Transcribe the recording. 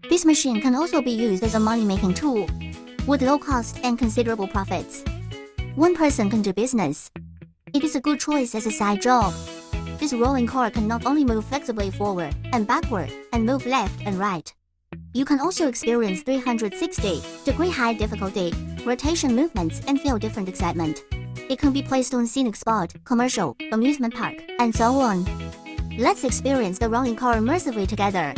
This machine can also be used as a money-making tool, with low cost and considerable profits. One person can do business. It is a good choice as a side job. This rolling car can not only move flexibly forward and backward and move left and right. You can also experience 360-degree high difficulty rotation movements and feel different excitement. It can be placed on scenic spot, commercial, amusement park, and so on. Let's experience the rolling car immersively together.